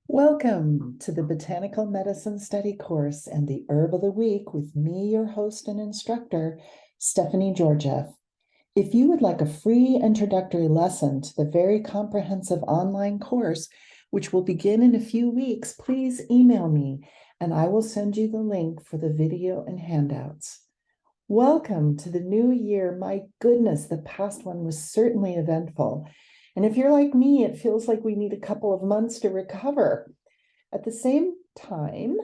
Welcome to the Botanical Medicine Study course and the Herb of the Week with me, your host and instructor, Stephanie Georgiev. If you would like a free introductory lesson to the very comprehensive online course, which will begin in a few weeks, please email me and I will send you the link for the video and handouts. Welcome to the new year. My goodness, the past one was certainly eventful. And if you're like me, it feels like we need a couple of months to recover. At the same time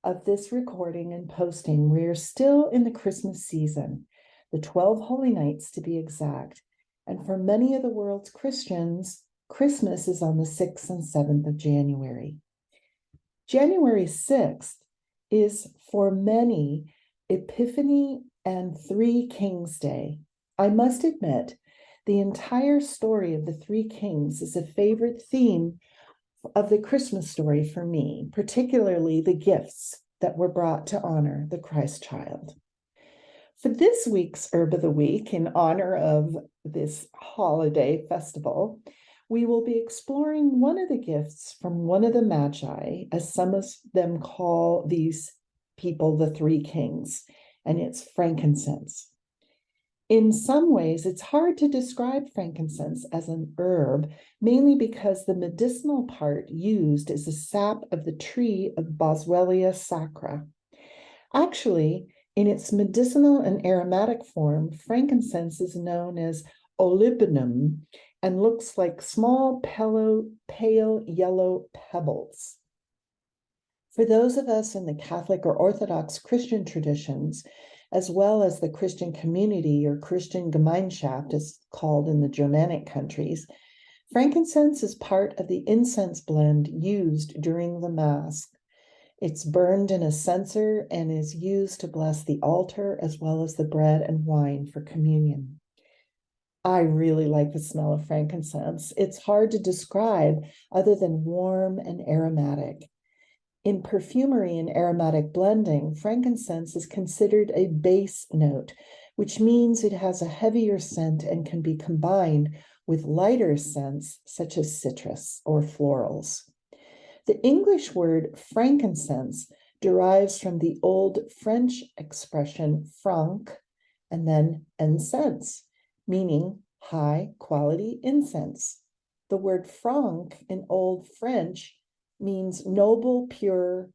of this recording and posting, we're still in the Christmas season, the 12 Holy Nights to be exact. And for many of the world's Christians, Christmas is on the 6th and 7th of January. January 6th is for many Epiphany and Three Kings Day. I must admit, the entire story of the Three Kings is a favorite theme of the Christmas story for me, particularly the gifts that were brought to honor the Christ child. For this week's Herb of the Week, in honor of this holiday festival, we will be exploring one of the gifts from one of the Magi, as some of them call these people the Three Kings, and it's frankincense. In some ways, it's hard to describe frankincense as an herb, mainly because the medicinal part used is the sap of the tree of Boswellia sacra. Actually, in its medicinal and aromatic form, frankincense is known as olivinum and looks like small pale yellow pebbles. For those of us in the Catholic or Orthodox Christian traditions, as well as the Christian community or Christian Gemeinschaft, as called in the Germanic countries, frankincense is part of the incense blend used during the Mass. It's burned in a censer and is used to bless the altar as well as the bread and wine for communion. I really like the smell of frankincense. It's hard to describe other than warm and aromatic. In perfumery and aromatic blending, frankincense is considered a base note, which means it has a heavier scent and can be combined with lighter scents such as citrus or florals. The English word frankincense derives from the old French expression franc and then incense, meaning high quality incense. The word franc in Old French means noble, pure,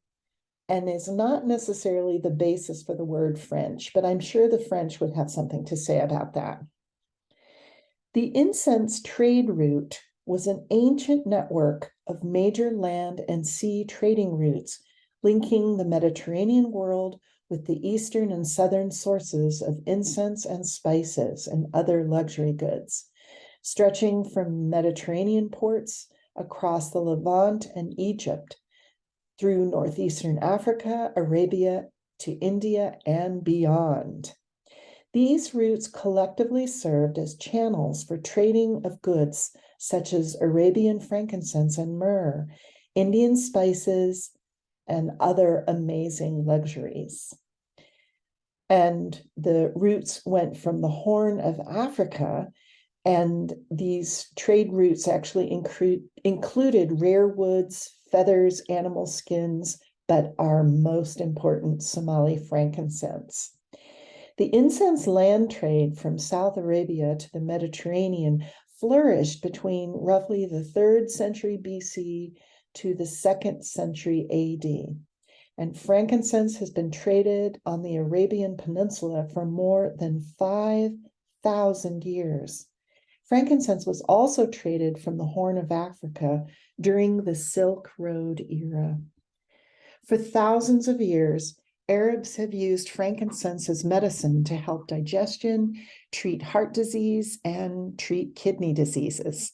and is not necessarily the basis for the word French, but I'm sure the French would have something to say about that. The incense trade route was an ancient network of major land and sea trading routes linking the Mediterranean world with the eastern and southern sources of incense and spices and other luxury goods, stretching from Mediterranean ports across the Levant and Egypt, through northeastern Africa, Arabia, to India, and beyond. These routes collectively served as channels for trading of goods such as Arabian frankincense and myrrh, Indian spices, and other amazing luxuries. And the routes went from the Horn of Africa, and these trade routes actually included rare woods, feathers, animal skins, but our most important, Somali frankincense. The incense land trade from South Arabia to the Mediterranean flourished between roughly the 3rd century BC to the 2nd century AD. And frankincense has been traded on the Arabian Peninsula for more than 5,000 years. Frankincense was also traded from the Horn of Africa during the Silk Road era. For thousands of years, Arabs have used frankincense as medicine to help digestion, treat heart disease, and treat kidney diseases.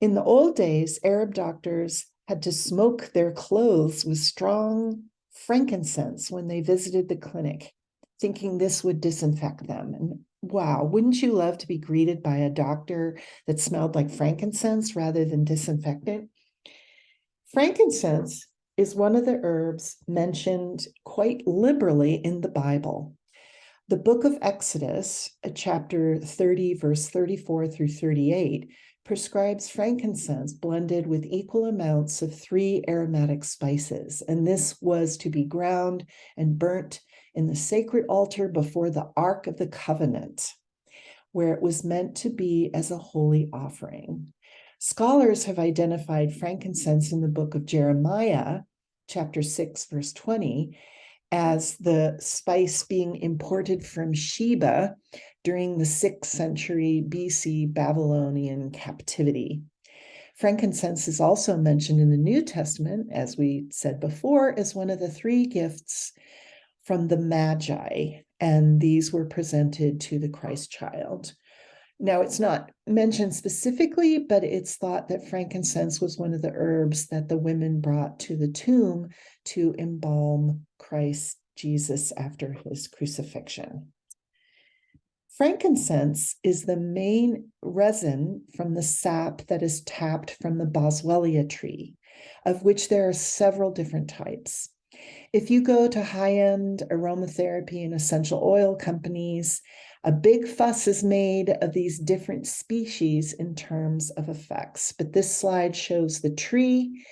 In the old days, Arab doctors had to smoke their clothes with strong frankincense when they visited the clinic, thinking this would disinfect them. And wow, wouldn't you love to be greeted by a doctor that smelled like frankincense rather than disinfectant? Frankincense is one of the herbs mentioned quite liberally in the Bible. The book of Exodus, chapter 30, verse 34 through 38, prescribes frankincense blended with equal amounts of 3 aromatic spices, and this was to be ground and burnt in the sacred altar before the Ark of the Covenant, where it was meant to be as a holy offering. Scholars have identified frankincense in the book of Jeremiah, chapter 6, verse 20, as the spice being imported from Sheba during the 6th century BC Babylonian captivity. Frankincense is also mentioned in the New Testament, as we said before, as one of the 3 gifts from the Magi, and these were presented to the Christ child. Now, it's not mentioned specifically, but it's thought that frankincense was one of the herbs that the women brought to the tomb to embalm Christ Jesus after his crucifixion. Frankincense is the main resin from the sap that is tapped from the Boswellia tree, of which there are several different types. If you go to high-end aromatherapy and essential oil companies, a big fuss is made of these different species in terms of effects. But this slide shows the tree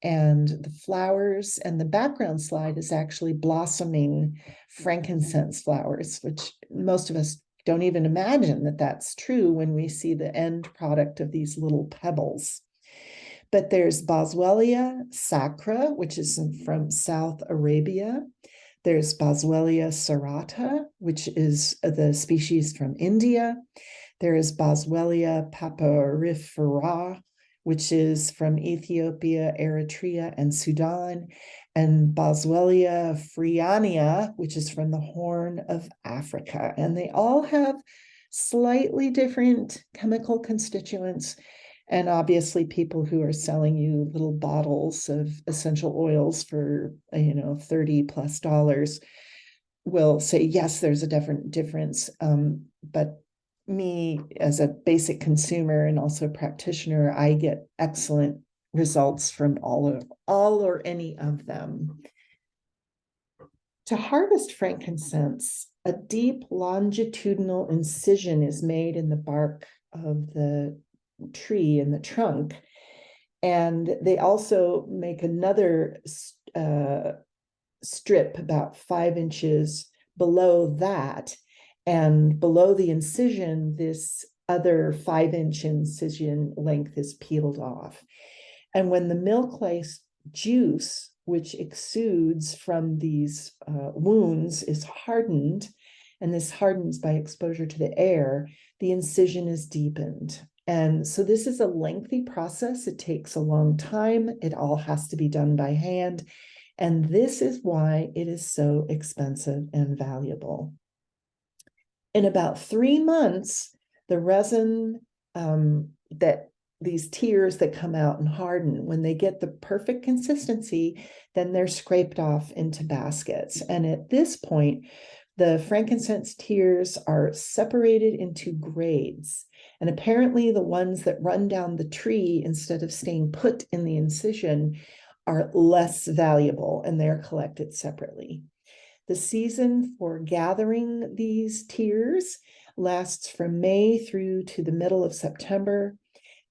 and the flowers, and the background slide is actually blossoming frankincense flowers, which most of us don't even imagine that that's true when we see the end product of these little pebbles. But there's Boswellia sacra, which is from South Arabia. There's Boswellia serrata, which is the species from India. There is Boswellia papyrifera, which is from Ethiopia, Eritrea, and Sudan, and Boswellia friania, which is from the Horn of Africa. And they all have slightly different chemical constituents. And obviously, people who are selling you little bottles of essential oils for, $30+ will say, yes, there's a difference. But me, as a basic consumer and also practitioner, I get excellent results from all or any of them. To harvest frankincense, a deep longitudinal incision is made in the bark of the tree in the trunk, and they also make another strip about 5 inches below that, and below the incision this other 5-inch incision length is peeled off. And when the milk-like juice, which exudes from these wounds, is hardened, and this hardens by exposure to the air, the incision is deepened. And so this is a lengthy process. It takes a long time. It all has to be done by hand. And this is why it is so expensive and valuable. In about 3 months, the resin that these tears that come out and harden, when they get the perfect consistency, then they're scraped off into baskets. And at this point, the frankincense tears are separated into grades. And apparently the ones that run down the tree instead of staying put in the incision are less valuable, and they're collected separately. The season for gathering these tears lasts from May through to the middle of September.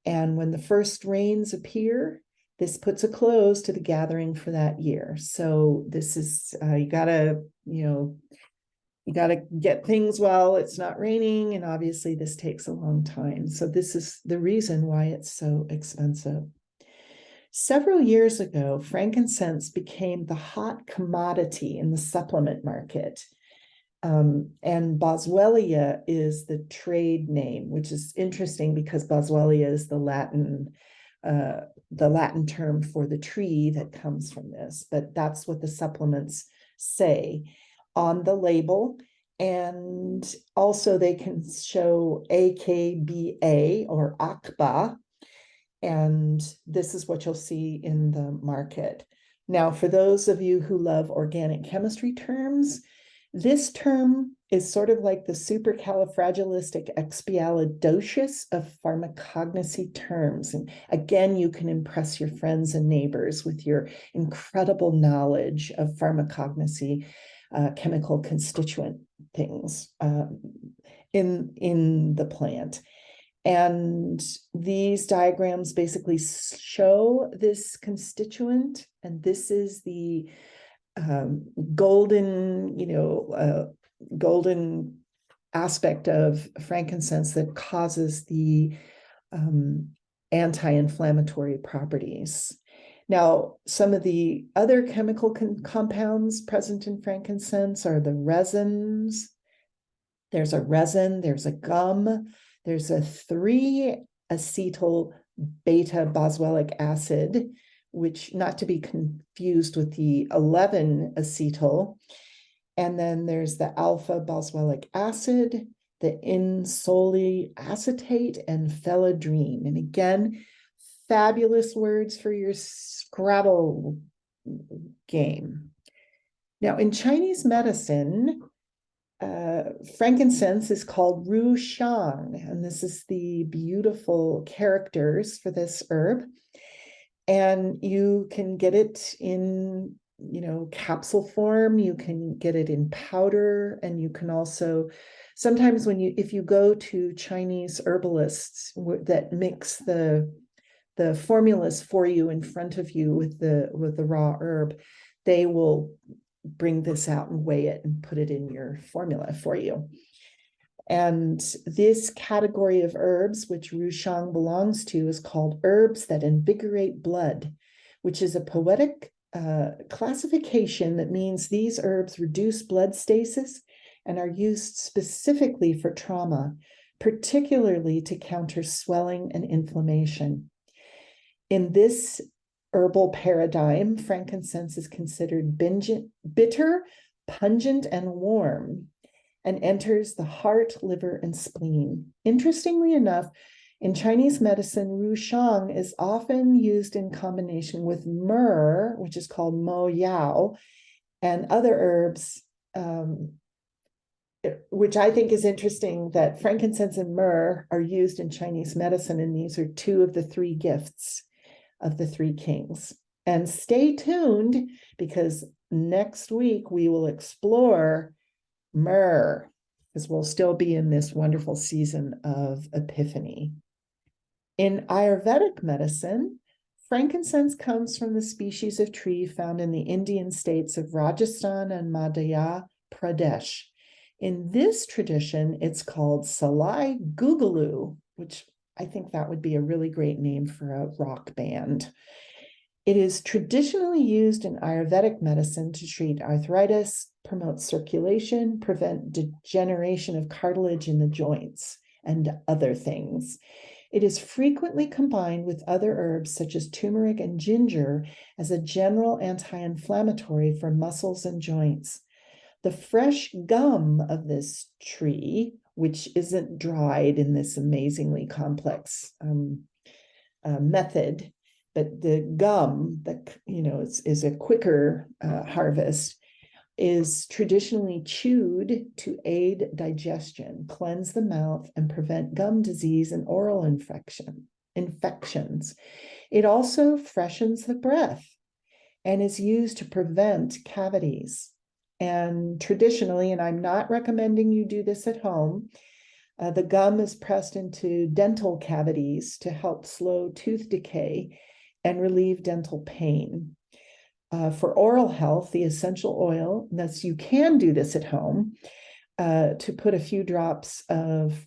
And when the first rains appear, this puts a close to the gathering for that year. So this is, you gotta get things while it's not raining. And obviously this takes a long time. So this is the reason why it's so expensive. Several years ago, frankincense became the hot commodity in the supplement market. And Boswellia is the trade name, which is interesting because Boswellia is the Latin term for the tree that comes from this. But that's what the supplements say on the label. And also they can show AKBA or AKBA. And this is what you'll see in the market. Now, for those of you who love organic chemistry terms, this term is sort of like the supercalifragilisticexpialidocious of pharmacognosy terms. And again, you can impress your friends and neighbors with your incredible knowledge of pharmacognosy, chemical constituent things in the plant. And these diagrams basically show this constituent, and this is the golden, golden aspect of frankincense that causes the anti-inflammatory properties. Now, some of the other chemical compounds present in frankincense are the resins. There's a resin, there's a gum, there's a 3-acetyl beta boswellic acid, which not to be confused with the 11-acetyl. And then there's the alpha boswellic acid, the insoli acetate, and phelodrine. And again, fabulous words for your Scrabble game. Now, in Chinese medicine, frankincense is called Ru Shang, and this is the beautiful characters for this herb. And you can get it in, capsule form. You can get it in powder, and you can also sometimes if you go to Chinese herbalists that mix the formulas for you in front of you with the raw herb, they will bring this out and weigh it and put it in your formula for you. And this category of herbs, which Rushang belongs to, is called herbs that invigorate blood, which is a poetic classification that means these herbs reduce blood stasis and are used specifically for trauma, particularly to counter swelling and inflammation. In this herbal paradigm, frankincense is considered bitter, pungent, and warm, and enters the heart, liver, and spleen. Interestingly enough, in Chinese medicine, Rushang is often used in combination with myrrh, which is called mo yao, and other herbs, which I think is interesting that frankincense and myrrh are used in Chinese medicine, and these are 2 of the 3 gifts of the 3 kings. And stay tuned, because next week we will explore myrrh, because we'll still be in this wonderful season of Epiphany. In Ayurvedic medicine, frankincense comes from the species of tree found in the Indian states of Rajasthan and Madhya Pradesh. In this tradition, it's called Salai Gugalu, which I think that would be a really great name for a rock band. It is traditionally used in Ayurvedic medicine to treat arthritis, promote circulation, prevent degeneration of cartilage in the joints, and other things. It is frequently combined with other herbs such as turmeric and ginger as a general anti-inflammatory for muscles and joints. The fresh gum of this tree, which isn't dried in this amazingly complex method, but the gum that is a quicker harvest, is traditionally chewed to aid digestion, cleanse the mouth, and prevent gum disease and oral infections. It also freshens the breath and is used to prevent cavities. And traditionally, and I'm not recommending you do this at home, the gum is pressed into dental cavities to help slow tooth decay and relieve dental pain. For oral health, the essential oil, thus you can do this at home, to put a few drops of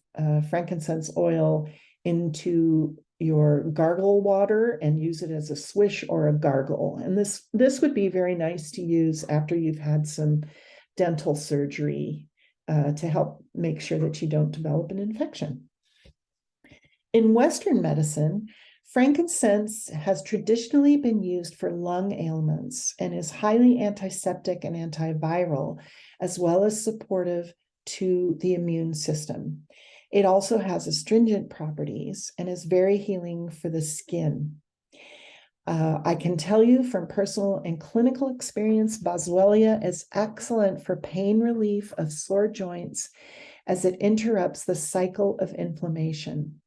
frankincense oil into your gargle water and use it as a swish or a gargle. And this would be very nice to use after you've had some dental surgery to help make sure that you don't develop an infection. In Western medicine, frankincense has traditionally been used for lung ailments and is highly antiseptic and antiviral, as well as supportive to the immune system. It also has astringent properties and is very healing for the skin. I can tell you from personal and clinical experience, Boswellia is excellent for pain relief of sore joints as it interrupts the cycle of inflammation.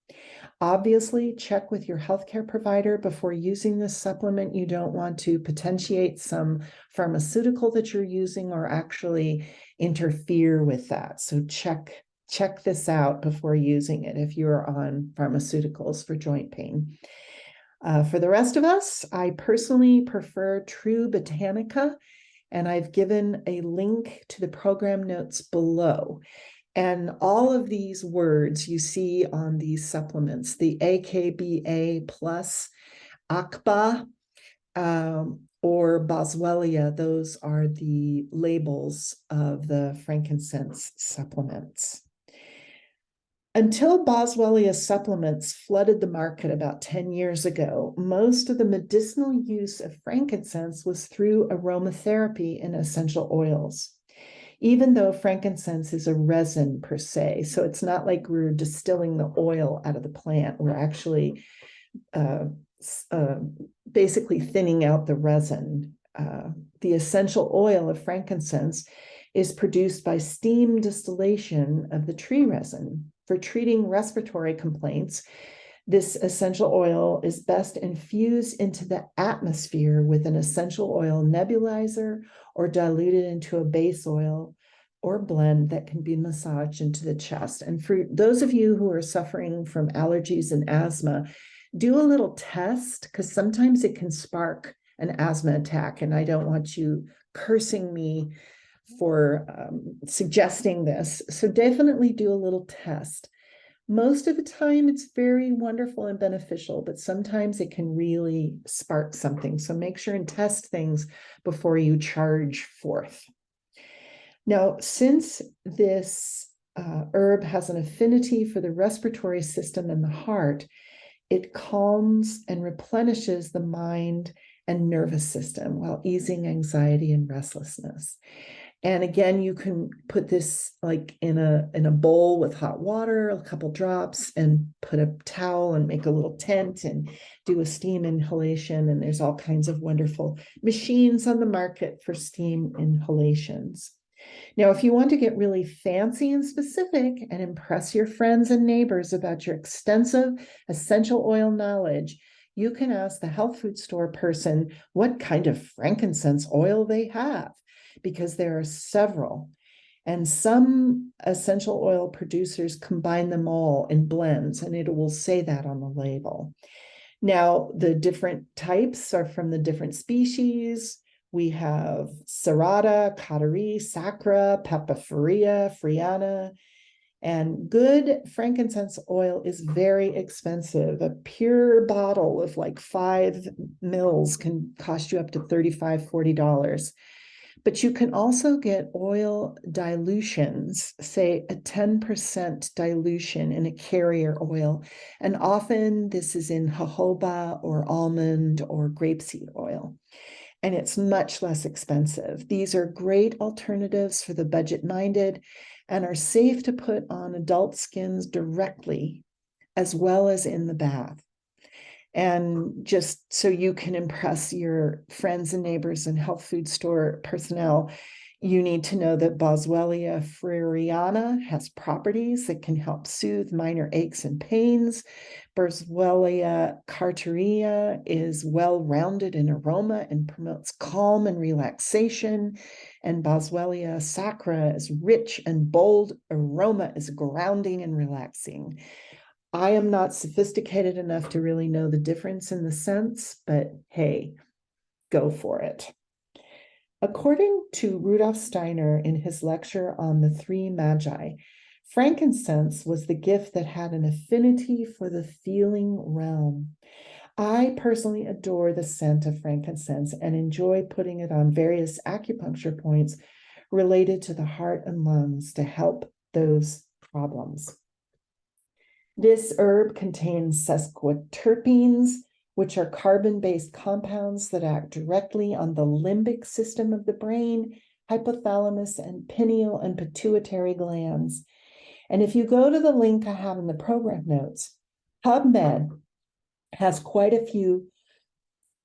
Obviously, check with your healthcare provider before using this supplement. You don't want to potentiate some pharmaceutical that you're using or actually interfere with that. So check check this out before using it if you're on pharmaceuticals for joint pain. For the rest of us, I personally prefer true Botanica, and I've given a link to the program notes below. And all of these words you see on these supplements, the AKBA plus, AKBA, or Boswellia, those are the labels of the frankincense supplements. Until Boswellia supplements flooded the market about 10 years ago, most of the medicinal use of frankincense was through aromatherapy and essential oils. Even though frankincense is a resin per se, so it's not like we're distilling the oil out of the plant, we're actually basically thinning out the resin. The essential oil of frankincense is produced by steam distillation of the tree resin. For treating respiratory complaints, this essential oil is best infused into the atmosphere with an essential oil nebulizer or diluted into a base oil or blend that can be massaged into the chest. And for those of you who are suffering from allergies and asthma, do a little test, because sometimes it can spark an asthma attack. And I don't want you cursing me for suggesting this. So definitely do a little test. Most of the time, it's very wonderful and beneficial, but sometimes it can really spark something. So make sure and test things before you charge forth. Now, since this herb has an affinity for the respiratory system and the heart, it calms and replenishes the mind and nervous system while easing anxiety and restlessness. And again, you can put this like in a bowl with hot water, a couple drops, and put a towel and make a little tent and do a steam inhalation. And there's all kinds of wonderful machines on the market for steam inhalations. Now, if you want to get really fancy and specific and impress your friends and neighbors about your extensive essential oil knowledge, you can ask the health food store person what kind of frankincense oil they have, because there are several. And some essential oil producers combine them all in blends, and it will say that on the label. Now, the different types are from the different species. We have Serrata, Catari, Sacra, Papafuria, Friana, and good frankincense oil is very expensive. A pure bottle of like 5 mils can cost you up to $35, $40. But you can also get oil dilutions, say a 10% dilution in a carrier oil. And often this is in jojoba or almond or grapeseed oil. And it's much less expensive. These are great alternatives for the budget-minded and are safe to put on adult skins directly, as well as in the bath. And just so you can impress your friends and neighbors and health food store personnel, you need to know that Boswellia freriana has properties that can help soothe minor aches and pains. Boswellia carteria is well-rounded in aroma and promotes calm and relaxation. And Boswellia sacra is rich and bold aroma, is grounding and relaxing. I am not sophisticated enough to really know the difference in the scents, but hey, go for it. According to Rudolf Steiner in his lecture on the 3 Magi, frankincense was the gift that had an affinity for the feeling realm. I personally adore the scent of frankincense and enjoy putting it on various acupuncture points related to the heart and lungs to help those problems. This herb contains sesquiterpenes, which are carbon-based compounds that act directly on the limbic system of the brain, hypothalamus, and pineal and pituitary glands. And if you go to the link I have in the program notes, PubMed has quite a few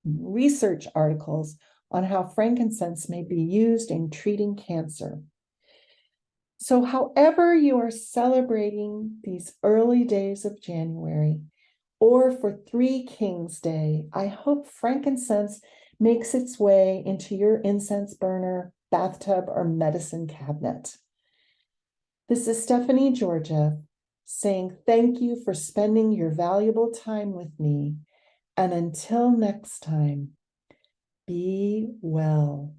research articles on how frankincense may be used in treating cancer. So however you are celebrating these early days of January, or for 3 Kings Day, I hope frankincense makes its way into your incense burner, bathtub, or medicine cabinet. This is Stephanie Georgia saying thank you for spending your valuable time with me. And until next time, be well.